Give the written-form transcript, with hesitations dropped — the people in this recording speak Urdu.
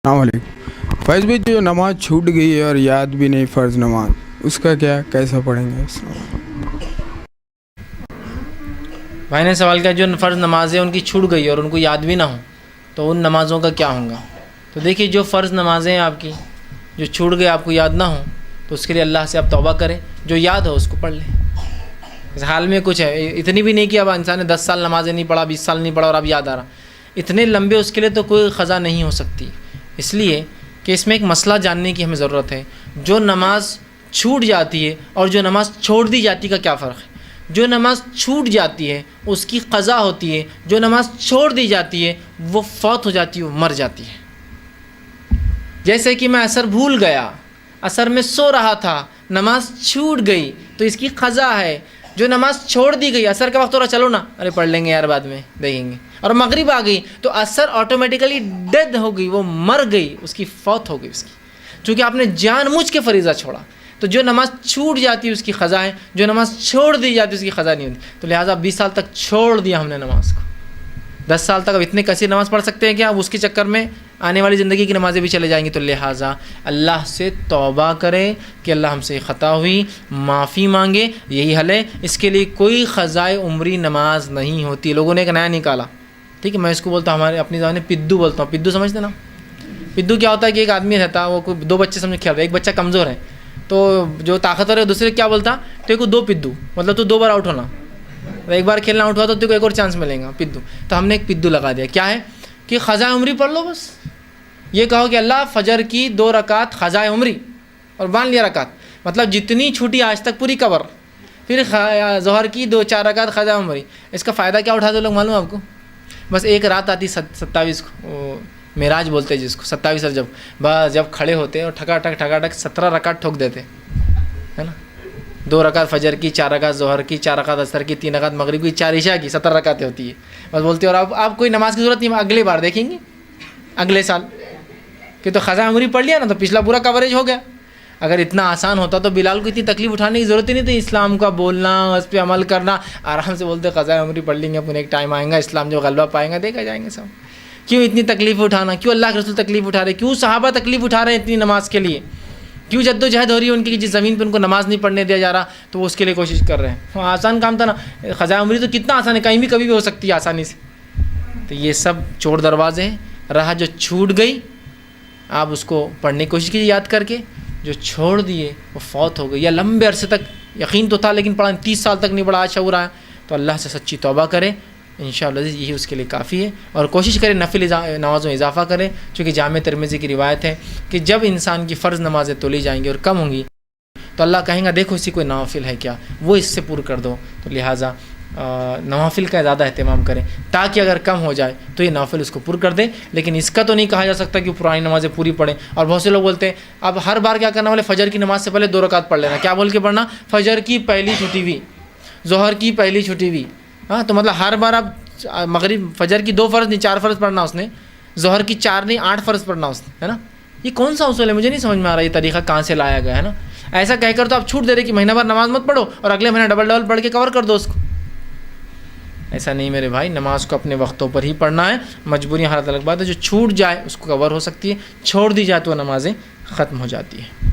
السلام علیکم فیض بھائی، جو نماز چھوٹ گئی ہے اور یاد بھی نہیں فرض نماز، اس کا کیا کیسا پڑھیں گے؟ بھائی نے سوال کیا جو فرض نمازیں ان کی چھوٹ گئی اور ان کو یاد بھی نہ ہو تو ان نمازوں کا کیا ہوگا؟ تو دیکھیے، جو فرض نمازیں ہیں آپ کی جو چھوٹ گئے، آپ کو یاد نہ ہو تو اس کے لیے اللہ سے آپ توبہ کریں، جو یاد ہو اس کو پڑھ لیں۔ اس حال میں کچھ ہے، اتنی بھی نہیں کہ اب انسان نے 10 سال نمازیں نہیں پڑھا، 20 سال نہیں پڑھا اور اب یاد آ رہا، اتنے لمبے اس کے لیے تو کوئی قضا نہیں ہو سکتی۔ اس لیے کہ اس میں ایک مسئلہ جاننے کی ہمیں ضرورت ہے، جو نماز چھوٹ جاتی ہے اور جو نماز چھوڑ دی جاتی کا کیا فرق ہے؟ جو نماز چھوٹ جاتی ہے اس کی قضا ہوتی ہے، جو نماز چھوڑ دی جاتی ہے وہ فوت ہو جاتی ہے، وہ مر جاتی ہے۔ جیسے کہ میں عصر بھول گیا، عصر میں سو رہا تھا، نماز چھوٹ گئی تو اس کی قضا ہے۔ جو نماز چھوڑ دی گئی، عصر کا وقت ہو رہا، چلو نا، ارے پڑھ لیں گے یار بعد میں دیکھیں گے، اور مغرب آ گئی تو عصر آٹومیٹیکلی ڈیڈ ہو گئی، وہ مر گئی، اس کی فوت ہو گئی اس کی، چونکہ آپ نے جان مجھ کے فریضہ چھوڑا۔ تو جو نماز چھوٹ جاتی ہے اس کی قضا ہے، جو نماز چھوڑ دی جاتی ہے اس کی قضا نہیں ہوتی۔ تو لہٰذا 20 سال تک چھوڑ دیا ہم نے نماز کو، 10 سال تک اب اتنے کثیر نماز پڑھ سکتے ہیں کیا؟ اب اس کے چکر میں آنے والی زندگی کی نمازیں بھی چلے جائیں گی۔ تو لہٰذا اللہ سے توبہ کرے کہ اللہ ہم سے خطا ہوئی، معافی مانگے، یہی حل ہے۔ اس کے لیے کوئی قضائے عمری نماز نہیں ہوتی۔ لوگوں نے ایک نیا نکالا، ٹھیک ہے، میں اس کو بولتا ہوں، ہمارے اپنی زبان میں پدو بولتا ہوں۔ پدو سمجھتے نا؟ پدو کیا ہوتا ہے کہ ایک آدمی رہتا، وہ کوئی 2 بچے سمجھ کھیل رہا ہے، ایک بچہ کمزور ہے تو جو طاقتور ہے دوسرے کیا بولتا، تو کو 2 پدو، مطلب تو 2 بار آؤٹ ہونا، ایک بار کھیلنا آؤٹ ہوا تو کو ایک اور چانس ملے گا، پدو۔ تو ہم نے ایک پدو لگا دیا، کیا ہے کہ قضائے عمری پڑھ لو، بس یہ کہو کہ اللہ فجر کی 2 رکعت قضائے عمری، اور باندھ لیا رکعت، مطلب جتنی چھوٹی آج تک پوری کور، پھر ظہر کی 2-4 رکعت قضائے عمری۔ اس کا فائدہ کیا اٹھاتے لوگ معلوم ہے آپ کو؟ بس ایک رات آتی 27 کو، معراج بولتے ہیں جس کو، 27 اور جب کھڑے ہوتے اور ٹھکا ٹھک 17 رکعت ٹھوک دیتے، ہے نا؟ 2 رکعت فجر کی، 4 رکعت ظہر کی، 4 رکعت عصر کی، 3 رکعت مغرب کی، 4 عشاء کی، 17 رکعتیں ہوتی ہے بس بولتے ہیں۔ اور آپ کوئی نماز کی ضرورت نہیں، اگلے بار دیکھیں گے اگلے سال کہ تو قضائے عمری پڑھ لیا نا تو پچھلا پورا کوریج ہو گیا۔ اگر اتنا آسان ہوتا تو بلال کو اتنی تکلیف اٹھانے کی ضرورت ہی نہیں تھی، اسلام کا بولنا، اس پہ عمل کرنا، آرام سے بولتے قضائے عمری پڑھ لیں گے، اپنے ایک ٹائم آئے گا، اسلام جو غلبہ پائیں گا دیکھا جائیں گے سب۔ کیوں اتنی تکلیف اٹھانا؟ کیوں اللہ کے رسول تکلیف اٹھا رہے؟ کیوں صحابہ تکلیف اٹھا رہے ہیں اتنی نماز کے لیے؟ کیوں جد و جہد ہو رہی ہے ان کی کہ جس زمین پہ ان کو نماز نہیں پڑھنے دیا جا رہا تو وہ اس کے لیے کوشش کر رہے ہیں۔ آسان کام تھا نا، قضائے عمری تو کتنا آسان ہے، کہیں بھی کبھی بھی ہو سکتی ہے آسانی سے۔ تو یہ سب چور دروازے ہیں، راہ جو چھوٹ گئی آپ اس کو پڑھنے کی کوشش کیجیے یاد کر کے، جو چھوڑ دیے وہ فوت ہو گئی، یا لمبے عرصے تک یقین تو تھا لیکن پڑھا 30 سال تک نہیں پڑھا، آج شعور آیا تو اللہ سے سچی توبہ کرے، انشاءاللہ یہی اس کے لیے کافی ہے۔ اور کوشش کریں نفل نمازوں میں اضافہ کریں، چونکہ جامع ترمذی کی روایت ہے کہ جب انسان کی فرض نمازیں تولی جائیں گی اور کم ہوں گی تو اللہ کہیں گا دیکھو اسی کوئی نوافل ہے کیا، وہ اس سے پور کر دو۔ تو لہٰذا نوافل کا زیادہ اہتمام کریں تاکہ اگر کم ہو جائے تو یہ نوافل اس کو پر کر دے۔ لیکن اس کا تو نہیں کہا جا سکتا کہ پرانی نمازیں پوری پڑھیں۔ اور بہت سے لوگ بولتے ہیں اب ہر بار کیا کرنا، والے فجر کی نماز سے پہلے 2 رکعت پڑھ لینا، کیا بول کے پڑھنا؟ فجر کی پہلی چھٹی ہوئی، ظہر کی پہلی چھٹی ہوئی، ہاں تو مطلب ہر بار اب مغرب فجر کی 2 فرض نہیں 4 فرض پڑھنا اس نے، ظہر کی 4 نہیں 8 فرض پڑھنا اس نے، ہے نا؟ یہ کون سا اصول ہے؟ مجھے نہیں سمجھ میں آ رہا یہ طریقہ کہاں سے لایا گیا ہے نا۔ ایسا کہہ کر تو آپ چھوٹ دے رہے کہ مہینہ بھر نماز مت پڑھو اور اگلے مہینہ ڈبل پڑھ کے کور کر دو اس کو۔ ایسا نہیں میرے بھائی، نماز کو اپنے وقتوں پر ہی پڑھنا ہے، مجبوری حالت الگ بات ہے، جو چھوٹ جائے اس کو کور ہو سکتی ہے، چھوڑ دی جائے تو نمازیں ختم ہو جاتی ہے۔